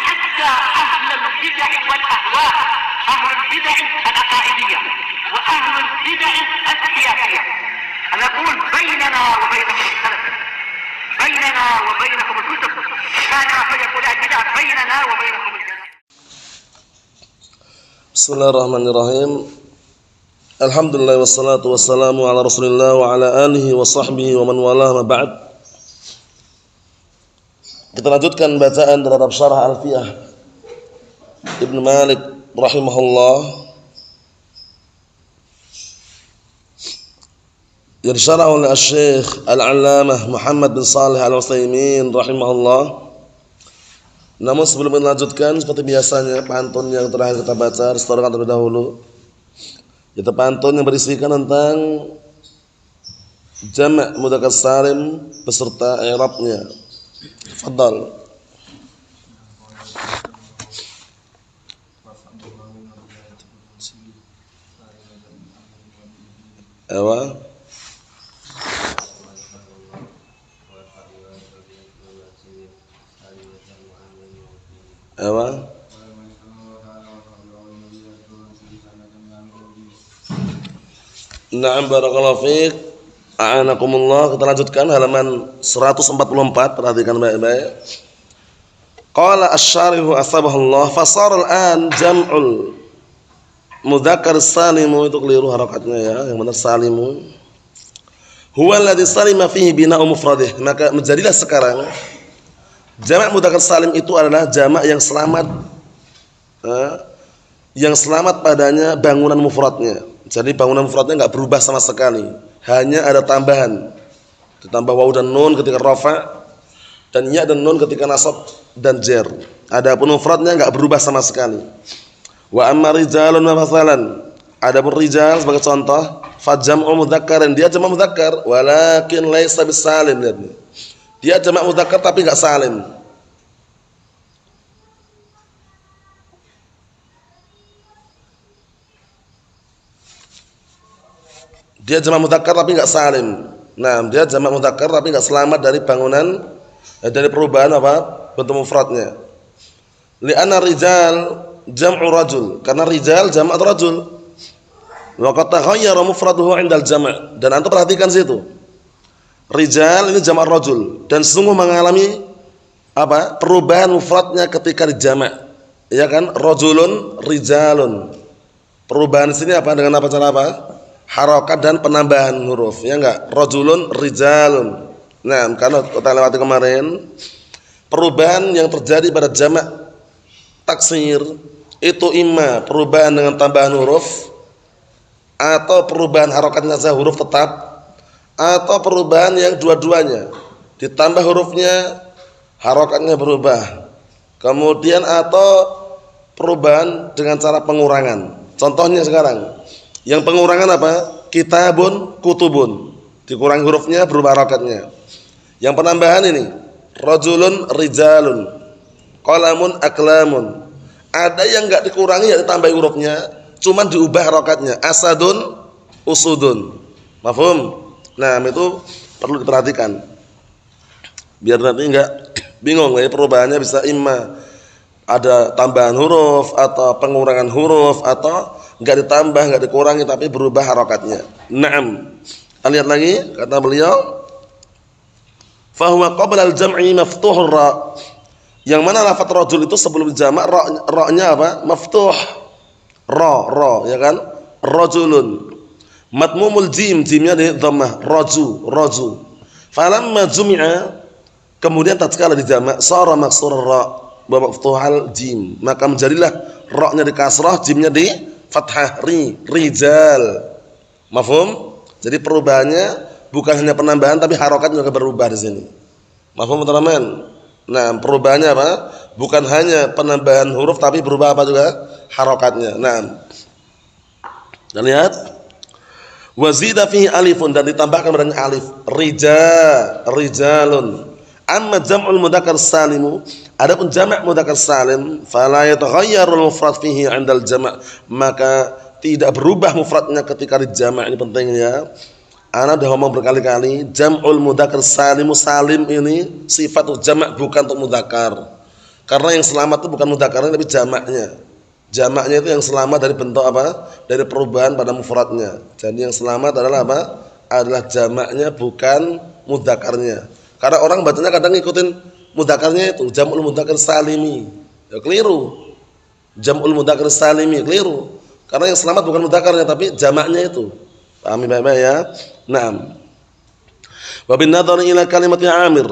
حتى أهل البدع والأهواء، أهل البدع العقائدية وأهل البدع السياسية. أنا أقول بيننا وبينكم السلف، بيننا وبينكم الكتب، كان فيقول البدع بيننا وبينكم الجنة. Bismillahirrahmanirrahim. Alhamdulillah wassalatu wassalamu ala Rasulillah wa ala alihi wa sahbihi wa man walah ma ba'd. Kita lanjutkan bacaan terhadap syarah Alfiyah Ibnu Malik rahimahullah yang disyarah oleh Syekh Al-Allamah Muhammad bin Shalih Al-Utsaimin rahimahullah. Namun sebelum melanjutkan, seperti biasanya pantun yang terakhir kita baca restoran terlebih dahulu. Itu pantun yang berisikan tentang jama' mudzakkar salim beserta i'rabnya. Fadhal. Ewa. Ewa. Na'am barakallahu fiik. A'anakumullah. Kita lanjutkan halaman 144, perhatikan baik-baik. Qala asy-syarihu asbahullah fasara al-an jam'ul mudzakkar salimu, itu keliru harakatnya ya, yang benar salimu. Huwa alladhi salima fihi bina'u mufradih, maka menjadilah sekarang jamak mudzakkar salim itu adalah jamak yang selamat, yang selamat padanya bangunan mufradnya. Jadi bangunan mufradnya enggak berubah sama sekali, hanya ada tambahan, ditambah waw dan nun ketika rafa dan ya dan nun ketika nasab dan jar. Adapun mufradnya enggak berubah sama sekali. Wa amma rijalun wa mathalan, adapun rijal sebagai contoh, fa jam'u mudzakkarin, dia jamak mudzakkar walakin laisa bisalim, lihat nih. Dia jamak mudzakkar tapi enggak salim. Dia jamak mudzakkar tapi enggak salim. Nah, dia jamak mudzakkar tapi enggak selamat dari bangunan, dari perubahan apa? Bentuk mufradnya. Li'anna rijal jam'u rajul, karena rijal jamak rajul. Wa qad taghayyara mufraduhu 'indal jama', dan antum perhatikan situ. Rijal ini jamak rajul dan sungguh mengalami apa? Perubahan mufradnya ketika dijamak. Ya kan? Rajulun, rijalun. Perubahan di sini apa? Dengan apa, cara apa? Harakat dan penambahan huruf, ya enggak? Rajulun, rijalun. Nah, karena kita lewati kemarin, perubahan yang terjadi pada jamak taksir itu imma perubahan dengan tambahan huruf, atau perubahan harakatnya saja huruf tetap, atau perubahan yang dua-duanya, ditambah hurufnya, harakatnya berubah. Kemudian atau perubahan dengan cara pengurangan. Contohnya sekarang, yang pengurangan apa? Kitabun, kutubun. Dikurangi hurufnya, berubah harakatnya. Yang penambahan ini, rajulun, rijalun, qalamun, aklamun. Ada yang enggak dikurangi, ya ditambah hurufnya, cuman diubah harakatnya. Asadun, usudun. Mafhum? Nah, itu perlu diperhatikan. Biar nanti enggak bingung, ya perubahannya bisa imma ada tambahan huruf atau pengurangan huruf, atau enggak ditambah, enggak dikurangi tapi berubah harakatnya. Naam. Lihat lagi kata beliau, fa huwa qabla al-jam'i maftuhur ra. Yang mana lafaz rajul itu sebelum jamak ra-nya apa? Maftuh. Ra, ya kan? Rajulun. Matmumul jim, jimnya di dhammah, raju. Falamma jumi'a, kemudian tatkala dijamak, sara maksur ra wa maftuhal jim, maka menjadilah ra-nya di kasrah, jimnya di fathah, rijal. Mafhum? Jadi perubahannya bukan hanya penambahan tapi harokat juga berubah di sini. Mafhum teman-teman? Nah, perubahannya apa? Bukan hanya penambahan huruf tapi berubah apa juga? Harokatnya. Nah, dan lihat, wazida fihi alifun, dan ditambahkan padanya alif. Rijalun. Amma jam'ul mudzakkar salimu, adapun jamak mudzakkar salim, fala yataghayyaru al-mufrad fihi 'indal jama', maka tidak berubah mufradnya ketika dijamak. Ini pentingnya. Ana sudah ngomong berkali-kali, jam'ul mudzakkar salimu, salim ini sifat untuk jamak bukan untuk mudzakkar. Karena yang selamat itu bukan mudzakarnya tapi jamaknya. Jamaknya itu yang selamat dari bentuk apa? Dari perubahan pada mufradnya. Jadi yang selamat adalah apa? Adalah jamaknya bukan mudzakarnya. Karena orang bacanya kadang ngikutin mudzakarnya itu, jam'ul mudzakkar salimi. Ya keliru. Jam'ul mudzakkar salimi keliru. Karena yang selamat bukan mudzakarnya tapi jamaknya itu. Pahami baik-baik ya? Naam. Wa bin nadhari ila kalimat Amir,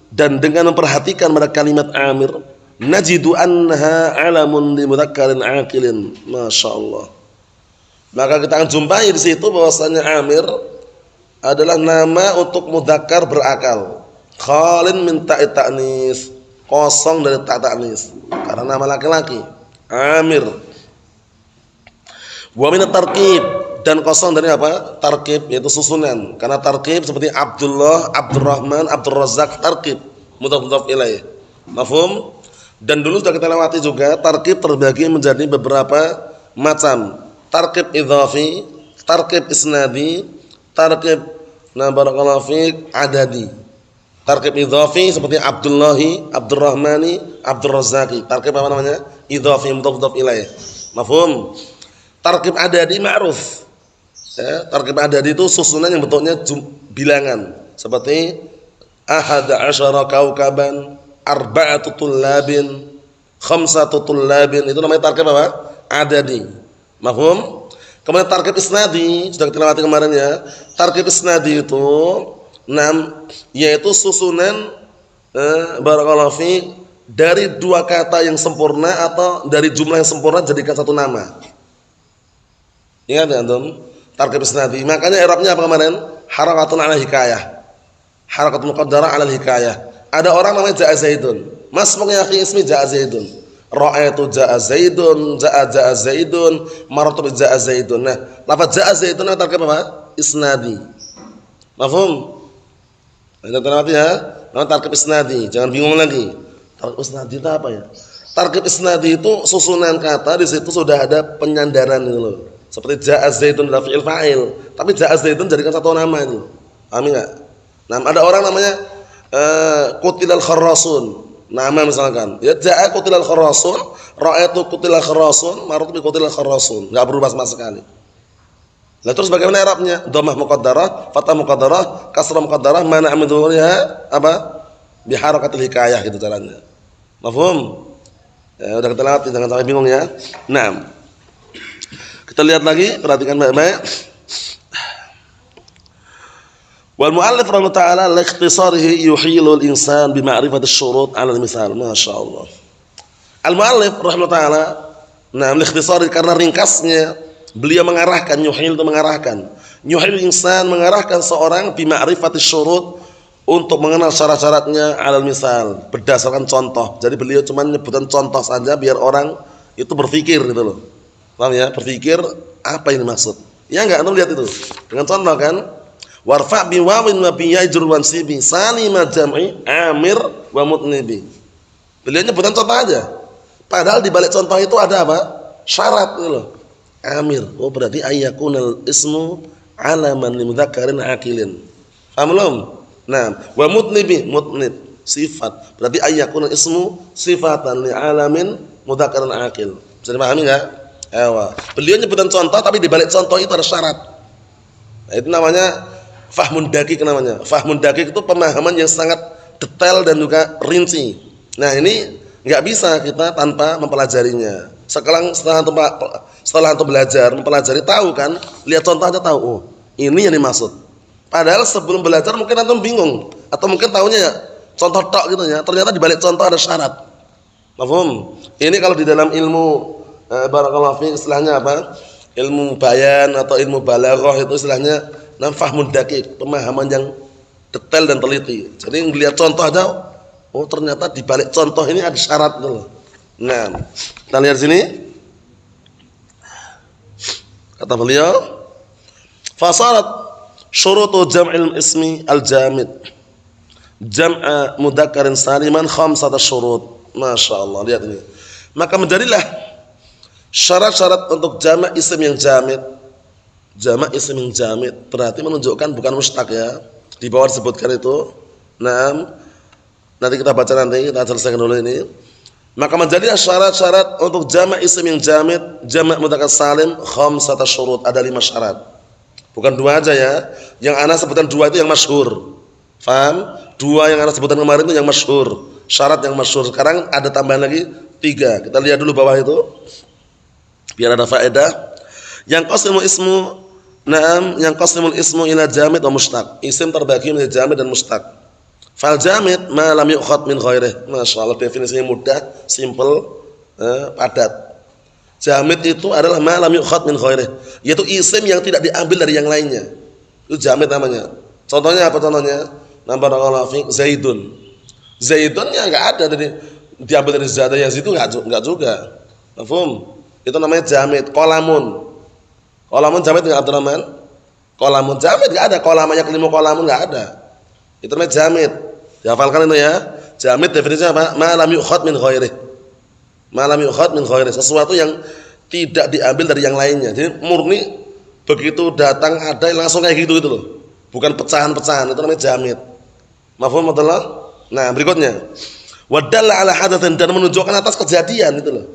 dan dengan memperhatikan pada kalimat Amir, najidu annaha alamun li mudzakkarin aqilin. Masyaallah. Maka kita akan jumpai di situ bahwasanya Amir adalah nama untuk mudzakkar berakal. Khalin min ta'it ta'nis, kosong dari ta' ta'nis. Karena nama laki-laki. Amir. Wa min at-tarkib, dan kosong dari apa? Tarkib, yaitu susunan. Karena tarkib seperti Abdullah, Abdurrahman, Abdurrazzaq, tarkib mudhaf ilaih. Mafhum? Dan dulu sudah kita lewati juga, tarkib terbagi menjadi beberapa macam. Tarkib idhafi, tarkib isnadi, tarkib barakallahu fiik adadi. Tarkib idhafi seperti Abdullahi, Abdurrahmani, Abdurrazzaqi. Tarkib apa namanya? Idhafi mudhaf ilaih. Mafhum? Tarkib adadi ma'ruf. Ya, tarkib adadi itu susunan yang bentuknya bilangan. Seperti ahada asyara kaukaban, arba'atu tullabin, khamsatu tullabin. Itu namanya tarkib apa? Adadi. Mafhum? Kemudian tarkib isnadi, sudah kita lewati kemarin ya. Tarkib isnadi itu 6, yaitu susunan barakallahu fiik dari dua kata yang sempurna atau dari jumlah yang sempurna jadikan satu nama. Ingat ya antum? Tarkib isnadi. Makanya i'rabnya apa kemarin? Harakatun 'ala hikayah. Harakatun muqaddarah 'ala hikayah. Ada orang namanya Ja'a Zaidun. Masmu'nya akhi ismi Ja'a Zaidun. Ra'aitu Ja'a Zaidun, Ja'a Zaidun, marartu bi Ja'a Zaidun. Nah, lafaz Ja'a Zaidun tarkib apa? Isnadi. Mafhum? Kita terangkan ya. Nama tarkib isnadi, jangan bingung lagi. Tarkib isnadi itu apa ya? Tarkib isnadi itu susunan kata, di situ sudah ada penyandaran gitu loh. Seperti Ja'a Zaidun adalah fi'il fa'il, tapi Ja'a Zaidun jadikan satu nama itu. Paham enggak? Nah, ada orang namanya Qutilal Kharrasun. Nama misalkan, ya Ja'a Qutilal Kharrasun, ra'aitu Qutilal Kharrasun, marartu bi Qutilal Kharrasun. Enggak berubah sama sekali. Nah, terus bagaimana i'rabnya? Dhammah muqaddarah, fathah muqaddarah, kasrah muqaddarah, mana' min dhuhuriha apa? Bi harakatil hikayah gitu caranya. Mafhum? Ya, udah kita lewati, jangan sampai bingung ya. Naam. Kita lihat lagi, perhatikan baik-baik. Wal mu'allif rahimahullah ta'ala liikhtisarihi yuhilul insan bi ma'rifati syurut 'ala al-misal. Masyaallah. Al mu'allif rahimahullah ta'ala, nah liikhtisari karena ringkasnya beliau mengarahkan, yuhil itu mengarahkan. Yuhil insan mengarahkan seorang bi ma'rifati syurut untuk mengenal syarat-syaratnya 'ala al-misal berdasarkan contoh. Jadi beliau cuma menyebutkan contoh saja biar orang itu berpikir gitu loh. Paham ya? Berpikir apa ini maksud. Ya enggak, antum lihat itu. Dengan contoh kan? Warfa' bi wawin wa bi yajrun wa sibi salima jam'i amir wa mutnibi. Beliau nyebutkan contoh aja. Padahal di balik contoh itu ada apa? Syarat gitu loh. Amir. Oh berarti ayyakunal ismu alaman li mudzakkarin aqilin. Paham belum? Nah, wa mutnibi, mutnib sifat. Berarti ayyakunal ismu sifatan li alamin mudzakkarin aqil. Bisa dipahami enggak? Ewa. Beliau nyebutkan contoh tapi di balik contoh itu ada syarat. Nah, itu namanya fahmun dakik namanya. Fahmun dakik itu pemahaman yang sangat detail dan juga rinci. Nah, ini enggak bisa kita tanpa mempelajarinya. Setelah antum belajar, mempelajari tahu kan? Lihat contoh aja tahu. Oh, ini yang dimaksud. Padahal sebelum belajar mungkin antum bingung atau mungkin tahunya ya contoh tok gitu ya. Ternyata di balik contoh ada syarat. Paham? Ini kalau di dalam ilmu barakallahu fiik istilahnya apa? Ilmu bayan atau ilmu balaghah itu istilahnya fahmun dakik, pemahaman yang detail dan teliti. Jadi ngelihat contoh aja, oh ternyata di balik contoh ini ada syarat gitu loh. Nah, kita lihat sini. Kata beliau, fasarat syurutu jam'il ismi al-jamid. Jam'a mudzakkarin saliman khamsata syurut. Masyaallah, lihat ini. Maka menjadilah syarat-syarat untuk jama' isim yang jamid. Jama' isim yang jamid berarti menunjukkan bukan mustaq ya. Di bawah disebutkan itu. Nah, nanti kita baca nanti, kita selesaikan dulu ini. Maka menjadi syarat-syarat untuk jamak isim yang jamid, jamak mudzakkar salim khamsata syurut, ada 5 syarat. Bukan 2 aja ya. Yang ana sebutkan 2 itu yang masyhur. Paham? 2 yang ana sebutkan kemarin itu yang masyhur. Syarat yang masyhur. Sekarang ada tambahan lagi 3. Kita lihat dulu bawah itu. Biar ada faedah. Yang qasimul ismu, yang qasimul ismu ila jamid wa mushtaq. Isim terbagi menjadi jamid dan mushtaq. Fal jamid ma lam yu'khad min ghairihi. Masyaallah, definisinya mudah, simple, padat. Jamid itu adalah ma lam yu'khad min ghairihi, yaitu isim yang tidak diambil dari yang lainnya. Itu jamid namanya. Contohnya apa contohnya? Barakallahu fiik, Zaidun. Zaidunnya enggak ada dari diambil dari zat yang situ, enggak juga. Paham? Itu namanya jamid. Qalamun. Qalamun jamid enggak, Abdurrahman? Qalamun jamid enggak ada, qalamanya kelima qalamun enggak ada. Itu namanya jamid. Dihafalkan itu ya. Jamid definisinya apa? Ma lam yu'khad min ghairihi. Ma lam yu'khad min ghairihi, sesuatu yang tidak diambil dari yang lainnya. Jadi murni begitu datang ada langsung kayak gitu loh. Bukan pecahan-pecahan, itu namanya jamid. Mafhum betul? Nah, berikutnya. Wa dalla ala hadatsin, dan menunjukkan atas kejadian itu loh.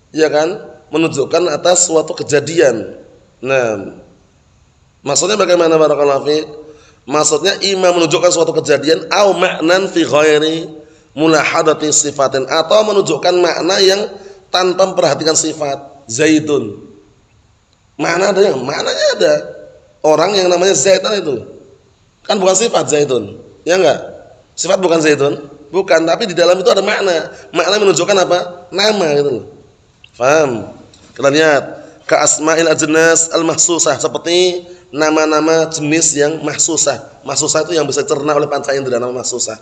Iya kan? Menunjukkan atas suatu kejadian. Nah, maksudnya bagaimana barakallahu fiik? Maksudnya imam menunjukkan suatu kejadian au ma'nan fi ghairi mulahadati sifatin, atau menunjukkan makna yang tanpa memperhatikan sifat. Zaidun. Makna ada yang maknanya ada. Orang yang namanya Zaidun itu kan bukan sifat Zaidun. Ya enggak? Sifat bukan Zaidun, bukan, tapi di dalam itu ada makna. Makna menunjukkan apa? Nama gitu loh. Paham? Kita lihat ka asma'il ajnas al-mahsusah, seperti nama-nama jenis yang mahsusah. Mahsusah itu yang bisa dicerna oleh panca indera, nama mahsusah.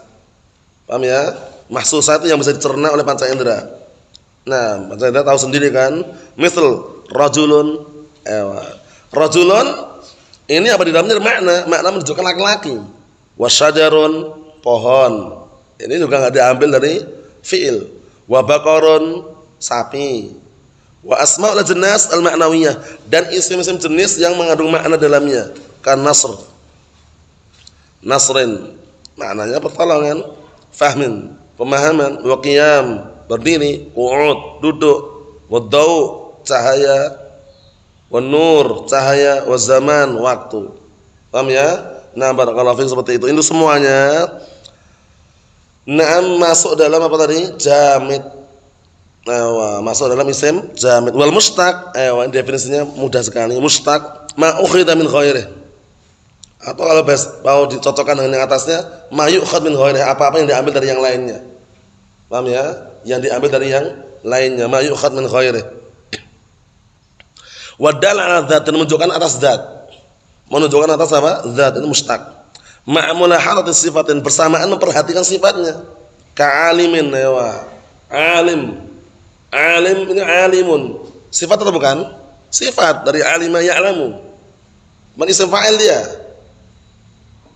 Paham ya? Mahsusah itu yang bisa dicerna oleh panca indera. Nah, panca indera tahu sendiri kan? Misal rajulun. Rajulun ini apa di dalamnya makna? Makna menunjukkan laki-laki. Wasyajarun, pohon. Ini juga enggak diambil dari fiil. Wa baqarun, sapi. Wa asma'ul ajnas al-ma'nawiyah, dan isim-isim jenis yang mengandung makna dalamnya. Kan nasr. Nasrin maknanya pertolongan, fahmin pemahaman, wa qiyam berdiri, qu'ud duduk, wa dau cahaya, wa nur cahaya, wa zaman waktu. Paham ya? Nah, barakallahu fiik, seperti itu. Itu semuanya masuk dalam apa tadi? Jamid. Masuk dalam isim jamid. Wal mustaq, definisinya mudah sekali. Mustaq ma ukhidha min ghairihi, atau kalau mau dicocokkan dengan yang atasnya, ma yu'khad min ghairihi, apa-apa yang diambil dari yang lainnya. Paham ya? Yang diambil dari yang lainnya, ma yu'khad min ghairihi. Wa dalla ala dzat, menunjukkan atas zat. Menunjukkan atas apa? Zat, itu mustaq. Ma'mula halatis sifatin, bersamaan memperhatikan sifatnya. Ka'alimin, alim. Alim ini alimun. Sifat atau bukan? Sifat dari alima ya'lamu. Man isim fa'il dia.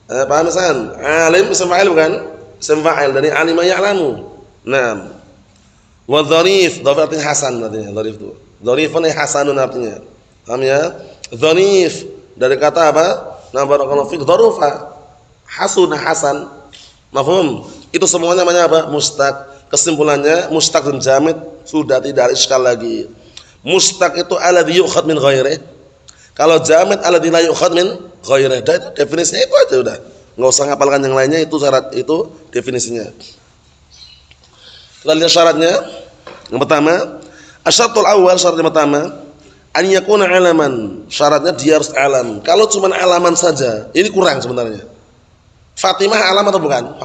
Paham Hasan? Alim isim fa'il bukan? Isim fa'il dari alima ya'lamu. Naam. Wa dharif, dharif artinya hasan artinya, dharif itu. Dharifun hasanun artinya. Paham ya? Dharif dari kata apa? Na barakallahu fiik, dharufa. Hasun, hasan. Mafhum? Itu semuanya namanya apa? Mustaq. Kesimpulannya mustaq dan jamid sudah tidak ada iskal lagi. Mustaq itu alladzi yu'khad min ghairihi. Kalau jamid alladzi la yu'khad min ghairihi. Itu definisinya itu aja udah. Enggak usah ngapalkan yang lainnya, itu syarat, itu definisinya. Kita lihat syaratnya. Yang pertama, asyaratul awal, syarat yang pertama, an yakuna alaman. Syaratnya dia harus alam. Kalau cuma alaman saja, ini kurang sebenarnya. Fatimah alam atau bukan?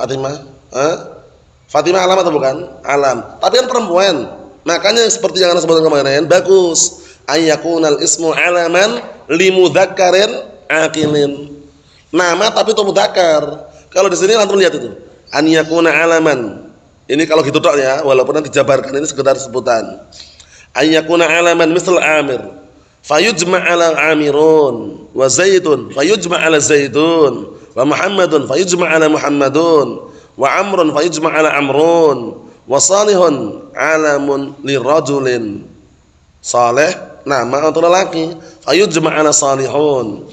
Fatimah alam atau bukan? Alam. Tapi kan perempuan. Makanya seperti yang Anda sebutkan kemarin, bagus. Ayyakunal ismu alaman limudzakkarin aqilin. Nama tapi itu mudzakkar. Kalau di sini antum lihat itu. An yakuna alaman. Ini kalau gitu tok ya, walaupun nanti dijabarkan, ini sekedar sebutan. An yakuna alaman misal Amir. Fayujma' ala Amirun wa Zaidun, fayujma' ala Zaidun, wa Muhammadun fayujma' ala Muhammadun. Wa amrun fayujma' ala amrun, wa salihun alamun lirajulin. Salih nama untuk lelaki, fayujma' ala salihun.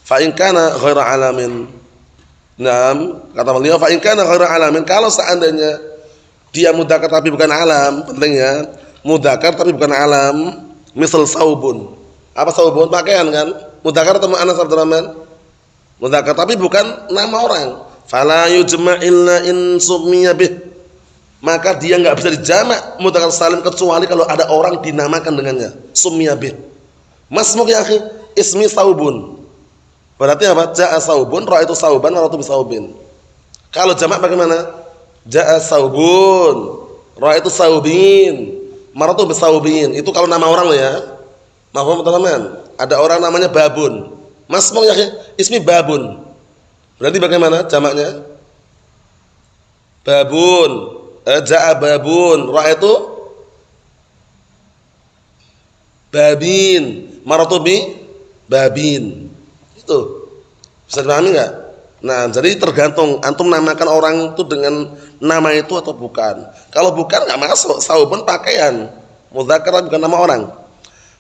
Fa in kana ghaira alamin. Naam, kata beliau, fa in kana ghaira alamin, kalau seandainya dia mudzakkar tapi bukan alam, penting ya. Mudzakkar tapi bukan alam, misal saubun. Apa saubun? Pakaian kan? Mudzakkar atau muannas Abdurrahman? Mudzakkar tapi bukan nama orang. Fala yujma' illa in summiya bih. Maka dia enggak bisa dijamak mudzakkar salim kecuali kalau ada orang dinamakan dengannya. Summiya bih. Masmuk ya akhi, ismi saubun. Berarti apa? Ja'a saubun, ra'aitu sauban, marartu bi saubin. Kalau jamak bagaimana? Ja'a saubun, ra'aitu saubin, marartu bi saubin. Itu kalau nama orang loh ya. Mahfum teman-teman? Ada orang namanya Babun. Masmuk ya akhi, ismi Babun. Berarti bagaimana jamaknya? Babun. Ja'a babun, ra'aitu babin, marartu bi babin. Itu bisa dipahami enggak? Nah, jadi tergantung antum namakan orang itu dengan nama itu atau bukan. Kalau bukan enggak masuk. Saubun pakaian, mudzakkar bukan nama orang.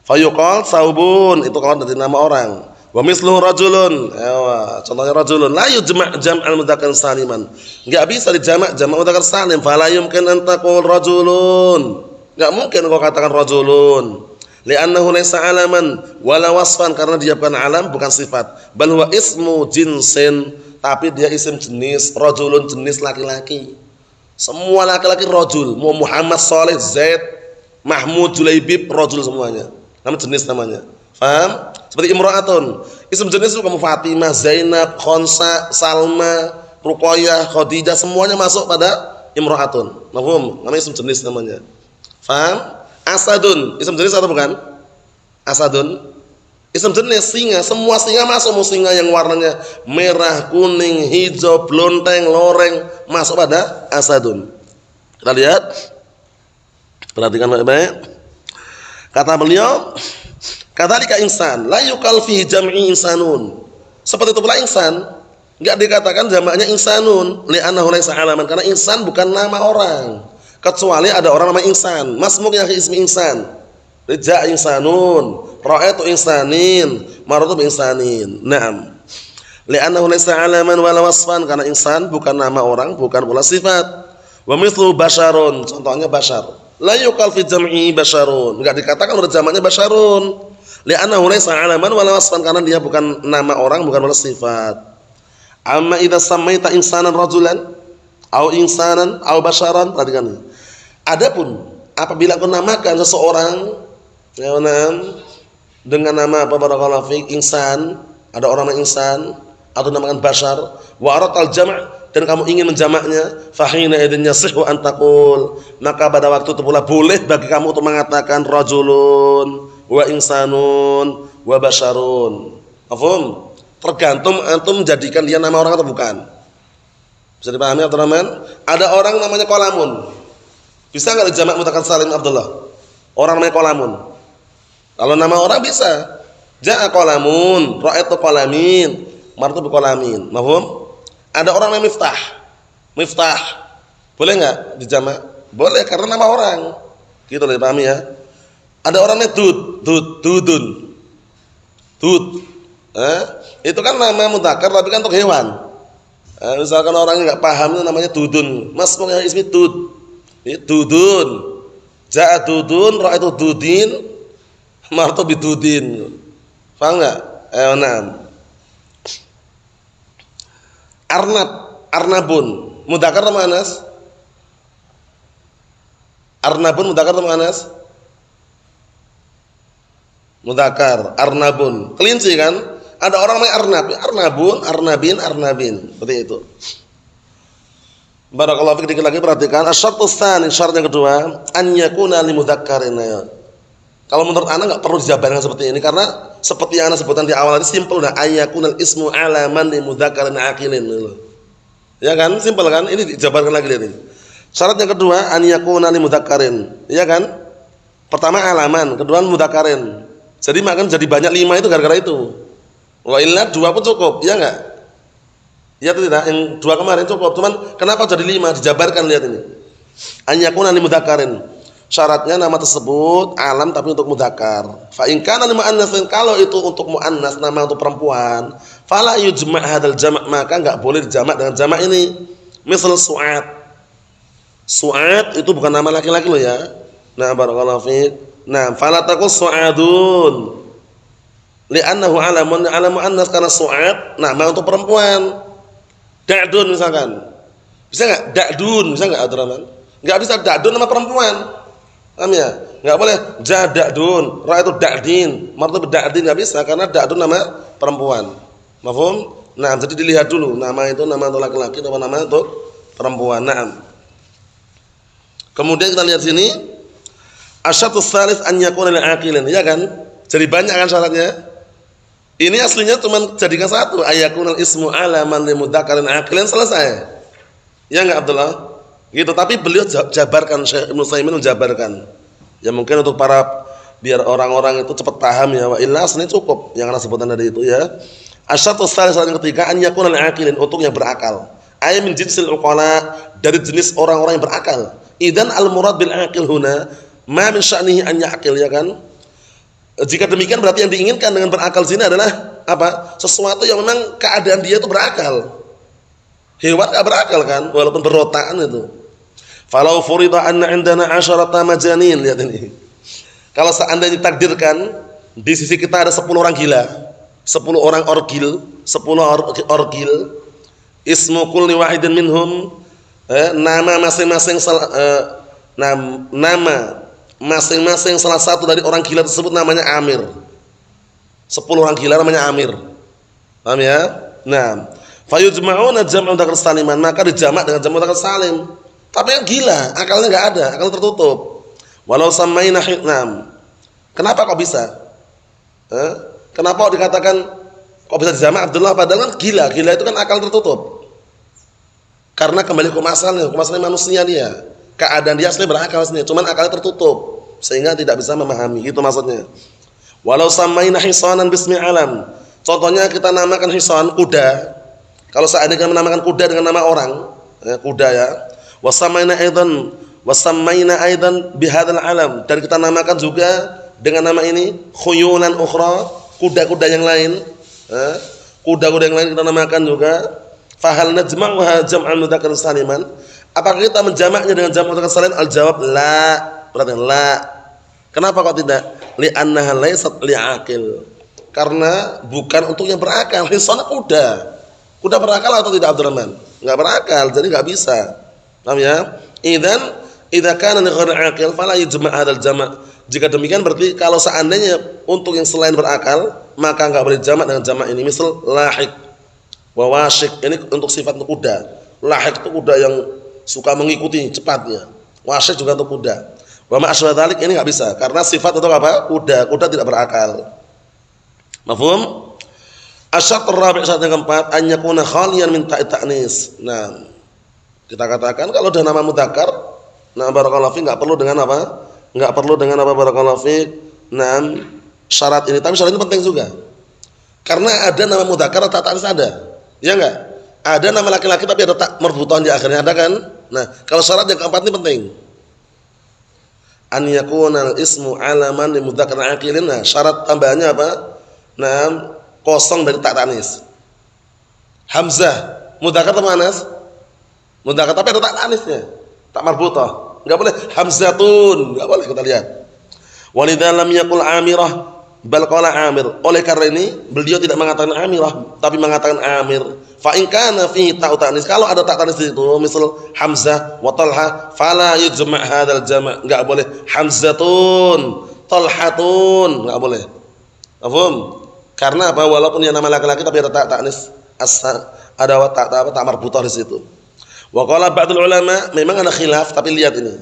Fayuqal saubun, itu kalau dari nama orang. Wa mislu rajulun. Contohnya rajulun la yujma' jam'al mudzakkar saliman. Enggak bisa dijamak jamak mudzakkar salim. Fala yumkin an taqul rajulun. Enggak mungkin kau katakan rajulun. Li'annahu laysa alaman wala wasfan, karena dia bukan alam, bukan sifat. Bal huwa ismu jinsin, tapi dia isim jenis. Rajulun jenis laki-laki. Semua laki-laki rajul. Mau Muhammad, Saleh, Zaid, Mahmud, Julaibib, rajul semuanya. Nama jenis namanya. Paham? Seperti imra'atun. Isim jenis itu kamu Fatimah, Zainab, Khonsa, Salma, Ruqayyah, Khadijah, semuanya masuk pada imra'atun. Mafhum? Namanya isim jenis namanya. Paham? Asadun, isim jenis atau bukan? Asadun, isim jenis singa, semua singa masuk. Mau singa yang warnanya merah, kuning, hijau, blonteng, loreng, masuk pada asadun. Kita lihat, perhatikan baik-baik. Kata beliau, kadzalika insan, la yuqal fi jam'i insanun. Seperti itu pula insan, enggak dikatakan jamaknya insanun, li'annahu laysa alaman, karena insan bukan nama orang. Kecuali ada orang nama insan. Masmuk ya ismi insan. Rija insanun, ra'aitu insanin, marartu bi insanin. Naam. Li'annahu laysa 'alaman wala wasfan, karena insan bukan nama orang, bukan pula sifat. Wa mithlu basyarun, contohnya basyar. La yuqal fi jam'i basyarun. Enggak dikatakan pada jamaknya basyarun. Li'annahu laysa 'alaman wala wasfan, karena dia bukan nama orang, bukan pula sifat. Amma idza samaita insanan rajulan au insanan au basyaran, perhatikan ini. Adapun apabila kau namakan seseorang dengan nama apa, barakallahu fik, insan, ada orang namanya insan, atau namakan basyar, wa aratal jam', dan kamu ingin menjamaknya, fahina idzin yasihu an taqul, maka pada waktu itu pula boleh bagi kamu untuk mengatakan rajulun wa insanun wa basyarun. Paham? Tergantung antum menjadikan dia nama orang atau bukan. Bisa dipahami Abdurrahman? Ada orang namanya Qalamun. Bisa enggak dijamak mudzakkar salim Abdullah? Orang namanya Qalamun. Kalau nama orang bisa. Ja'a Qalamun, ra'aitu qalamin, marartu bi qalamin. Mafhum? Ada orang namanya Miftah. Miftah. Boleh enggak dijamak? Boleh, karena nama orang. Gitu loh, dipahami ya? Ada orang namanya Dudun. Dud. Itu kan nama mudzakkar tapi kan untuk hewan. Misalkan orang enggak paham itu namanya Dudun. Mas punya ismi Dud. Dudun. Ja'a Dudun, ra'aitu Dudin, marartu bi Dudin. Paham enggak? Naam. Arnab, Arnabun, mudzakkar atau muannas? Arnabun mudzakkar atau muannas? Mudzakkar, Arnabun. Kelinci kan? Ada orang namanya Arnab, Arnabun, Arnabin, Arnabin. Seperti itu. Barakallahu fiik, dikit lagi perhatikan. Asy-syartus tsani, syarat yang kedua, an yakuna li mudzakkarin. Kalau menurut ana enggak perlu dijabarkan seperti ini, karena seperti yang ana sebutkan di awal tadi simpel dah, ayakunal ismu alaman li mudzakkarin aqilin. Ya kan? Simpel kan? Ini dijabarkan lagi lihat ini. Syarat yang kedua, an yakuna li mudzakkarin. Ya kan? Pertama alaman, kedua mudzakkarin. Jadi makan jadi banyak 5 itu gara-gara itu. Wa illa 2 pun cukup, ya enggak? Ya tidak, yang 2 kemarin cukup. Cuman kenapa jadi 5? Dijabarkan, lihat ini. An yakuna li mudzakkarin. Syaratnya nama tersebut alam tapi untuk mudzakkar. Fa in kana li muannatsin, kalau itu untuk muannas, nama untuk perempuan, fala yujma' hadzal jama', maka enggak boleh dijamak dengan jamak ini. Misal Su'ad. Su'ad itu bukan nama laki-laki loh ya. Nah, barakallahu fiik. Nah, fala taqul su'adun. Li'annahu ala muannas, karena su'ad nama untuk perempuan. Da'dun misalkan. Bisa enggak? Da'dun, bisa enggak Abdurrahman? Enggak bisa, da'dun nama perempuan. Paham ya? Enggak boleh da'dun, ra'aitu da'din, martabah da'din enggak bisa karena da'dun nama perempuan. Mafhum? Nah, jadi dilihat dulu nama itu nama untuk laki-laki atau nama untuk perempuan. Naam. Kemudian kita lihat sini, asyatus tsalits an yakuna lil aqilin, ya kan? Jadi banyak kan syaratnya? Ini aslinya cuma jadikan satu, ayakunal ismu alaman li mudzakkarin aqilin, selesai. Ya enggak Abdullah? Gitu, tapi beliau jabarkan, Syekh Ibnu Utsaimin menjabarkan. Ya mungkin untuk para biar orang-orang itu cepat paham ya, wa illa aslinya cukup yang ana sebutan tadi itu ya. Asyatus tsalits yang ketiga an yakunal aqilin, untuk yang berakal. Ay min jinsil uqala, dari jenis orang-orang yang berakal. Idzan al murad bil aqil huna ma min sya'nihi an ya'qil, ya kan? Jika demikian berarti yang diinginkan dengan berakal sini adalah apa? Sesuatu yang memang keadaan dia itu berakal. Hewan enggak berakal kan, walaupun berotakan itu. Falau furida anna indana 'asharata majanin, lihat ini. Kalau seandainya ditakdirkan di sisi kita ada 10 orang gila, 10 orang orgil, 10 orgil, ismu kulli wahidin minhum, nama masing-masing nama masing-masing salah satu dari orang gila tersebut namanya Amir. 10 orang gila namanya Amir. Paham ya? Nah, fayujma'una jam'u dzakar saliman, maka dijamak dengan jam'u dzakar salim. Tapi yang gila, akalnya enggak ada, akal tertutup. Walau samaina hitnam. Kenapa kok bisa? Kenapa kok dikatakan kok bisa dijamak Abdullah, padahal kan gila. Gila itu kan akal tertutup. Karena kembali ke masalahnya manusia dia. Keadaan dia asli berakal sendiri, cuman akalnya tertutup sehingga tidak bisa memahami, itu maksudnya. Walau samaina hisanan bismi alam. Contohnya kita namakan hisan kuda. Kalau seandainya kita menamakan kuda dengan nama orang, kuda ya. Wasamaina aidan bihadzal alam, dan kita namakan juga dengan nama ini khuyulan ukhra, kuda-kuda yang lain. Kuda-kuda yang lain kita namakan juga. Fahal najma'uha jam'an mudzakkar saliman? Apakah kita menjamaknya dengan jamak mudzakkar salim? Al-jawab la. Perhatikan, la. Kenapa kok tidak? Li'annaha laysat li'aqil. Karena bukan untuk yang berakal. Hisan kuda. Kuda berakal atau tidak Abdurrahman? Enggak berakal, jadi enggak bisa. Paham ya? Idza kana li ghairi aqil fala yujma' hadzal jama'. Jika demikian berarti kalau seandainya untuk yang selain berakal, maka enggak boleh jamak dengan jamak ini. Misal lahiq wa wasyik, ini untuk sifat untuk kuda. Lahiq itu kuda yang suka mengikuti cepatnya. Wasyik juga untuk kuda. Wa ma asbah dzalik, ini enggak bisa karena sifat untuk apa? Kuda. Kuda tidak berakal. Mafhum? Asyart rabi', syarat yang keempat, an yakuna khaliyan min ta'nis. Nah, kita katakan kalau ada nama mudzakkar, nah barakallahu fi, enggak perlu dengan apa? Enggak perlu dengan apa barakallahu fi. Nah, syarat ini, tapi syarat ini penting juga. Karena ada nama mudzakkar tak ta'nis ada. Ya enggak? Ada nama laki-laki tapi ada tak marbutan di akhirnya, ada kan? Nah, kalau syarat yang keempat ini penting. An yakuna al-ismu alaman li mudzakkar aqilin. Nah, syarat tambahannya apa? Nah, kosong dari tak tanis. Hamzah mudzakkar atau muannas? Mudzakkar tapi ada tak tanisnya, tak marbutah. Enggak boleh hamzatun, enggak boleh, kita lihat. Walidza lam yaqul amirah bal qala amir. Oleh karena ini beliau tidak mengatakan amirah tapi mengatakan amir. Fa in kana fi ta'u tanis, kalau ada tak tanis itu misal hamzah wa talha fala yujma' hadzal jama'. Enggak boleh hamzatun talhatun, enggak boleh. Paham? Karena apa? Walaupun yang nama laki-laki tapi ada tak tanis, ada tak marbutah di situ. Wa qala ba'dul ulama, memang ada khilaf tapi lihat ini.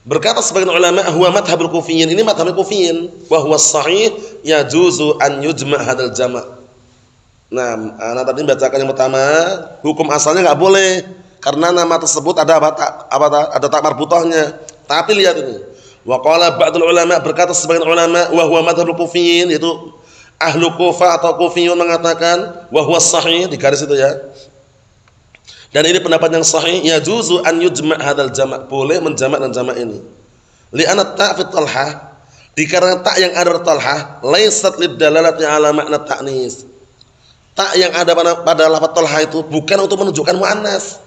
Berkata sebagian ulama, huwa madhhabul kufiyyin, ini madhhabul kufiyyin, wa huwa sahih yajuzu an yujma' hadzal jama'. Nah, ana tadi bacakan yang pertama, hukum asalnya enggak boleh karena nama tersebut ada ada tak marbutahnya. Tapi lihat ini. Wa qala ba'dul ulama, berkata sebagian ulama, wa huwa madhhabul kufiyyin, yaitu ahlu Kufah atau Kufiyun mengatakan wa huwa sahih, di garis itu ya. Dan ini pendapat yang sahih, yajuzu an yujma' hadzal jama', boleh menjamak dan jamak ini. Li'anna ta' fi talhah, dikarenakan tak yang ada talhah laysat lidalalati ala makna ta'nis. Tak yang ada pada lafaz talhah itu bukan untuk menunjukkan muannas.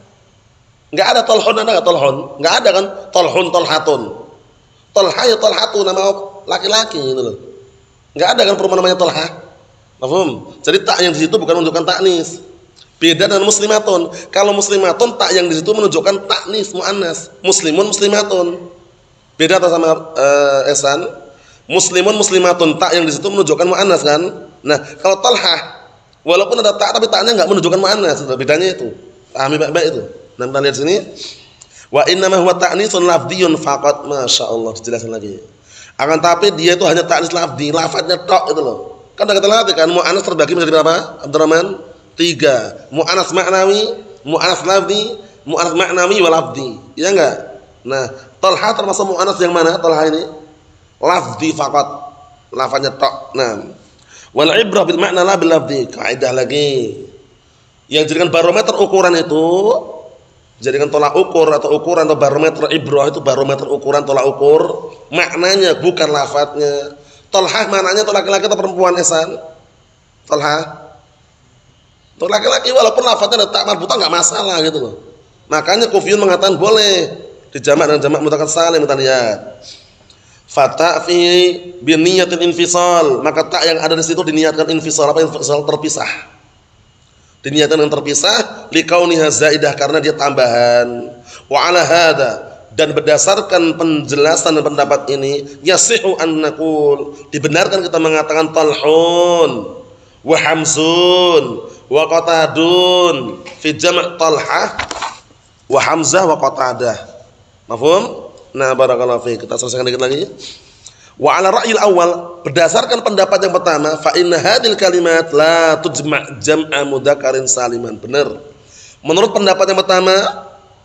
Enggak ada tolhun, ada enggak tolhun? Enggak ada kan? Tolhun, tolhatun. Tolha ya tolhatun, nama laki-laki gitu loh. Enggak ada kan perumpamaan namanya tolha. Paham? Jadi tak yang di situ bukan menunjukkan taknis. Beda dengan muslimatun. Kalau muslimatun tak yang di situ menunjukkan taknis muannas. Muslimun muslimatun. Beda atau sama Ihsan? Muslimun muslimatun, tak yang di situ menunjukkan muannas kan? Nah, kalau talha walaupun ada tak tapi taknya enggak menunjukkan muannas, bedanya itu. Pahami baik-baik itu. Nah, kita lihat sini. Wa innama huwa ta'nisun lafdhiyun faqat. Masyaallah, dijelaskan lagi. Akan tapi dia itu hanya ta'nis lafdhi, lafadznya tok itu loh. Kan udah kita lihat kan muannas terbagi menjadi berapa? Abdurrahman? 3. Muannas ma'nawi, muannas lafdhi, muannas ma'nawi wa lafdhi. Iya enggak? Nah, talha termasuk muannas yang mana? Talha ini lafdhi faqat. Lafadznya tok. Nah, wal ibrah bil ma'na la bil lafdhi. Kaidah lagi. Yang jadikan barometer ukuran itu, jadikan tolak ukur atau ukuran atau barometer ibrah itu barometer ukuran tolak ukur maknanya bukan lafadznya. Tolhah maknanya itu laki-laki atau perempuan Ihsan? Tolhah untuk laki-laki walaupun lafadznya ada tak marbuta enggak masalah gitu loh. Makanya Kufiyun mengatakan boleh dijamak dengan jamak mudzakkar salim. Kita lihat. Fata fi bi niyatil infisal, maka tak yang ada di situ diniatkan infisal. Apa infisal? Terpisah. Diniatkan dengan terpisah liqauniha zaidah karena dia tambahan. Wa ala hada, dan berdasarkan penjelasan dan pendapat ini yasihu an naqul, dibenarkan kita mengatakan talhun wa hamzun wa qatadun fi jam' talhah wa hamzah wa qatadah. Mafhum? Nah, barakallahu fiik. Kita selesaikan dikit lagi. Wa ala ra'yil awal, berdasarkan pendapat yang pertama, fa inna hadhil kalimat la tujma' jam'a mudzakkarin saliman. Benar. Menurut pendapat yang pertama,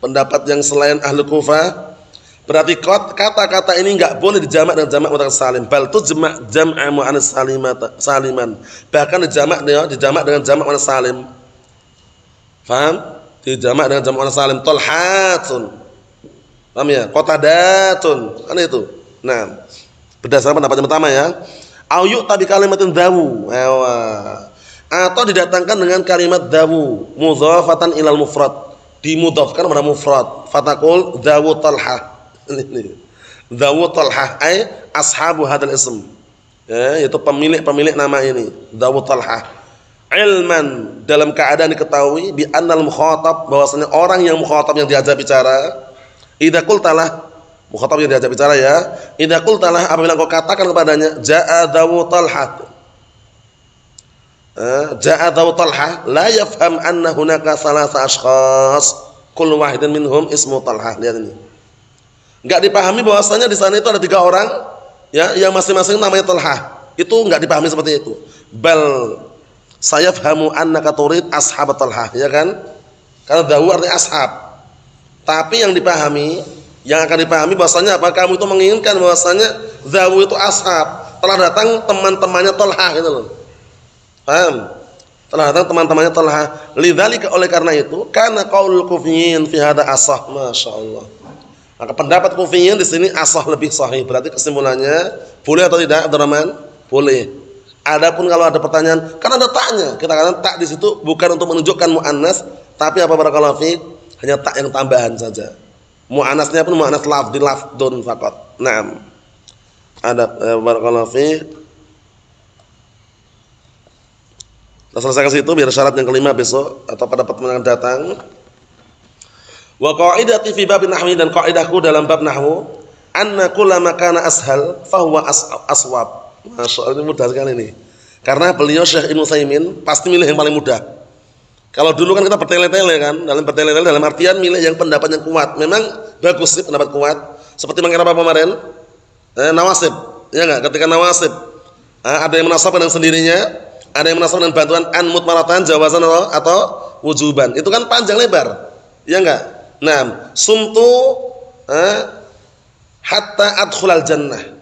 pendapat yang selain ahli Kufah, berarti kata-kata ini enggak boleh dijamak dengan jamak mudzakkar salim, bal tujma' jam'a muannas saliman. Bahkan dijamak dengan jamak muannas salim. Paham? Dijamak dengan jamak muannas salim, talhatun. Paham ya? Qatadatun. Kan itu. Nah, berdasarkan pendapat yang pertama ya. Au yu'ta bi kalimatin dawu. Atau didatangkan dengan kalimat dawu, mudhafatan ilal mufrad. Dimudhafkan kepada mufrad. Fataqul dawu talha. Dawu talha ay ashabu hadzal ism. Ya, yaitu pemilik nama ini, dawu talha. Ilman, dalam keadaan diketahui bi annal mukhatab, bahwasanya orang yang mukhatab yang diajak bicara, idza qultalah, mukhatab yang diajak bicara ya, idza qultalah, apabila engkau katakan kepadanya jaa dawu talha, jaa dawu talha, la yafham anna hunaka salasa ashkhas kullu wahidin minhum ismu talha. Lihat ini, enggak dipahami bahwasanya di sana itu ada 3 orang ya, yang masing-masing namanya talha. Itu enggak dipahami seperti itu. Bal sayafhamu annaka turid ashab talha, ya kan? Karena dawu artinya ashab. Tapi yang dipahami, yang akan dipahami bahwasanya apa? Kamu itu menginginkan bahwasanya dawu itu ashab. Telah datang teman-temannya Talha gitu loh. Paham? Telah datang teman-temannya Talha. Lidzalika, oleh karena itu, karena qaulul Kufiyyin fi hadza asah. Masyaallah. Maka pendapat Kufiyyin di sini asah, lebih sahih. Berarti kesimpulannya boleh atau tidak, Abdurrahman? Boleh. Adapun kalau ada pertanyaan, kan ada taknya. Kita katakan tak di situ bukan untuk menunjukkan muannas, tapi apa, barakallahu fiik, hanya tak yang tambahan saja. Muannasnya pun muannas lafdhi lafdun faqat. Naam. Ada barakallahu fiik. Kita selesaikan situ biar syarat yang kelima besok atau pada pertemuan yang datang. Wa qaidati fi bab nahwi, dan kaidahku dalam bab nahwu, anna kullama kana ashal fa huwa aswab. Masyaallah, ini mudah sekali ini. Karena beliau Syekh Ibnu Utsaimin pasti milih yang paling mudah. Kalau dulu kan kita bertele-tele kan, bertele-tele dalam artian milih yang pendapat yang kuat. Memang bagus sih pendapat kuat. Seperti mengira apa kemarin? Nawasib. Ya enggak? Ketika nawasib, ada yang menasabkan dengan sendirinya, ada yang menasabkan dengan bantuan an mutmaratan, jawazan atau wujuban. Itu kan panjang lebar. Ya enggak? Nah, sumtu hatta adkhulal jannah.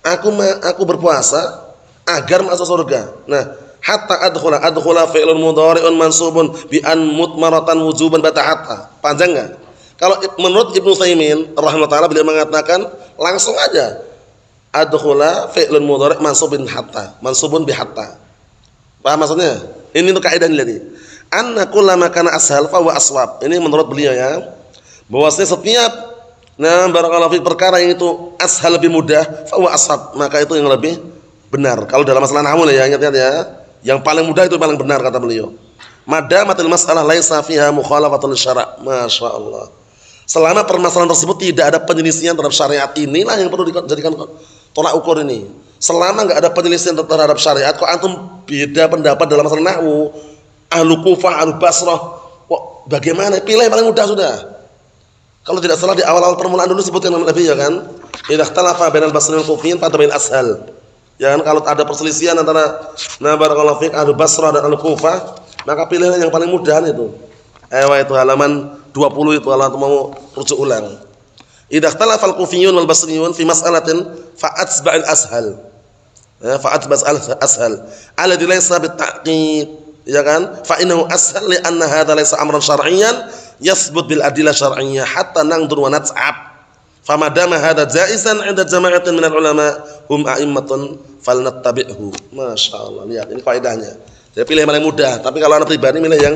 Aku berpuasa agar masuk surga. Nah, hatta adkhula fi'lun mudhari'un mansubun bi an mutmaratan wujuban bata hatta. Panjang enggak? Kalau menurut Ibnu Utsaimin rahimahullah taala, beliau mengatakan langsung aja adkhula fi'lun mudhari' mansubun bi hatta. Paham maksudnya? Ini untuk kaidah ini. Anna kullama kana ashal fa huwa aswab. Ini menurut beliau ya. Bahwasanya setiap barakallahu fi perkara yang itu ashal lebih mudah, fa huwa ashab, maka itu yang lebih benar. Kalau dalam masalah nahwu ya, ingat-ingat ya. Yang paling mudah itu paling benar kata beliau. Madamatil mas'alah laisa fiha mukhalafatul syara'. Masyaallah. Selama permasalahan tersebut tidak ada penyelisihan terhadap syariat, inilah yang perlu dijadikan tolak ukur ini. Selama enggak ada penyelisihan terhadap syariat, kok antum beda pendapat dalam masalah nahwu, ahlu Kufah, ahlu Basrah, kok bagaimana? Pilih yang paling mudah sudah. Kalau tidak salah di awal-awal permulaan dulu sebutkan Nabi ya kan, idza ikhtalafa bainal basri wal kufiyin fatabil ashal. Ya kan, kalau ada perselisihan antara barakallahu fiik ahlu Basrah dan ahlu Kufah, maka pilihlah yang paling mudah itu. Itu halaman 20 itu kalau mau rujuk ulang. Idza ikhtalafa al-kufiyyun wal basriyun fi mas'alatin fa'atba'il ashal. Fa'atba'il ashal alladhi laysa bit-ta'qid, ya kan? Fa innahu ashal li anna hadha laysa amran syar'iyyan yathbut bil adillah syar'iyyah hatta nangdur wa nat'ab. Fama dama hadha jaizan 'inda jama'atin minal ulama hum a'immatun falnattabi'hu. Masyaallah, lihat ini faedahnya. Jadi pilih yang paling mudah, tapi kalau anak pribadi milih yang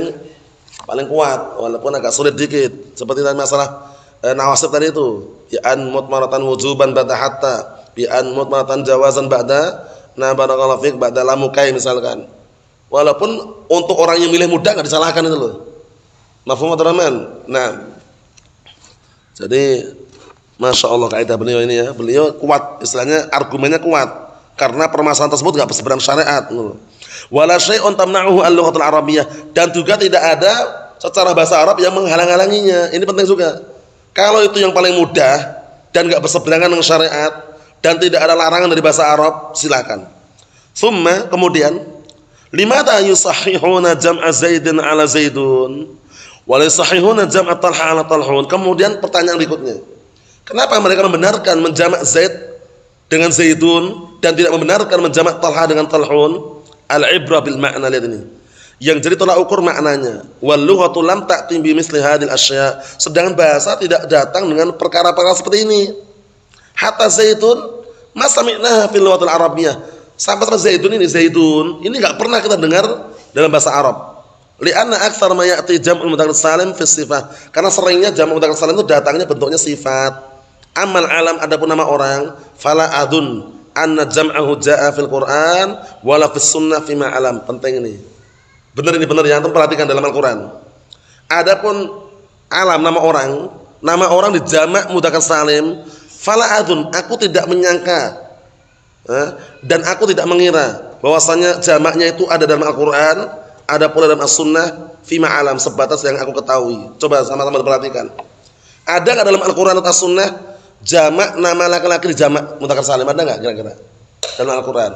paling kuat walaupun agak sulit dikit. Seperti tadi masalah nawasib tadi itu, bi'an mutmaratan wujuban ba'da hatta, bi'an mutmaratan jawazan ba'da barakallahu fiik ba'da lamukai misalkan. Walaupun untuk orang yang milih mudah enggak disalahkan itu loh. Mafhum teman-teman? Nah. Jadi Masya Allah kaidah beliau ini ya, beliau kuat, istilahnya argumennya kuat karena permasalahan tersebut enggak berseberangan syariat. Wala syai'un tamna'uhu al-lughatul arabiyyah, dan juga tidak ada secara bahasa Arab yang menghalang-halanginya. Ini penting juga. Kalau itu yang paling mudah dan enggak berseberangan dengan syariat dan tidak ada larangan dari bahasa Arab, silakan. Summa kemudian, limadha yusahhihuna jam'a Zaidin 'ala Zaidun wa la yusahhihuna jam'a Talha 'ala Talhun? Kemudian pertanyaan berikutnya, kenapa mereka membenarkan menjamak Zaid dengan Zaidun dan tidak membenarkan menjamak Talha dengan Talhun? Al-ibrah bil ma'na, lihat ini. Yang jadi tolak ukur maknanya. Wal lughatu lam ta'ti bi misli hadhil asya'. Sedangkan bahasa tidak datang dengan perkara-perkara seperti ini. Hatta Zaidun ma sami'naha fil lughatil arabiyyah. Sampai Zaidun ini enggak pernah kita dengar dalam bahasa Arab. Li'anna aktsar ma ya'ti jam'ul mudzakkar salim fi sifat. Karena seringnya jam'ul mudzakkar salim itu datangnya bentuknya sifat. Amal alam, adapun nama orang, fala adun anna jam'ahu ja'a fil Qur'an wala fis sunnah fima alam. Penting ini. Benar ini, benar ya, antum perhatikan dalam Al-Qur'an. Adapun alam, nama orang dijamak mudzakkar salim, fala adun, aku tidak menyangka dan aku tidak mengira bahwasanya jamaknya itu ada dalam Al-Qur'an, ada pula dalam As-Sunnah fima alam, sebatas yang aku ketahui. Coba sama-sama perhatikan. Ada enggak dalam Al-Qur'an atau As-Sunnah jamak nama laki-laki dijamak mudzakkar salim, ada enggak kira-kira dalam Al-Qur'an?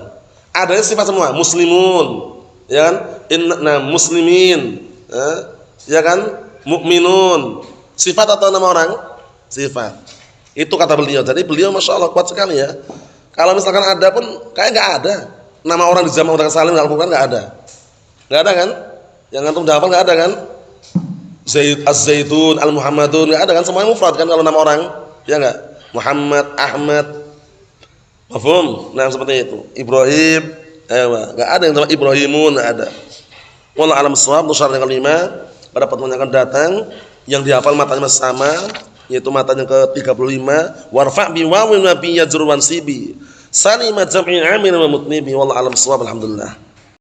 Adanya sifat semua, muslimun, ya kan? Inna muslimin, ya kan? Mukminun. Sifat atau nama orang? Sifat. Itu kata beliau. Jadi beliau Masya Allah kuat sekali ya. Kalau misalkan ada pun kayak enggak ada nama orang dijamak mudzakkar salim dalam Al-Qur'an, enggak ada. Enggak ada kan? Yang antum udah hafal enggak ada kan? Zaid, Az-Zaidun, Al-Muhammadun, enggak ada kan? Semuanya mufrad kan kalau nama orang? Ya enggak? Muhammad, Ahmad, mafhum? Nah seperti itu. Ibrahim, enggak ada yang nama Ibrahimun, enggak ada. Wallahu a'lam bissawab. Nusyar yang kelima pada pertemuan yang akan datang, yang dihafal matanya masih sama, yaitu matanya ke-35. Warfa' bi wawin wa bi yajrun sibi. Sani ma jam'i 'amil wa mutnibi. Wallahu a'lam bissawab. Alhamdulillah.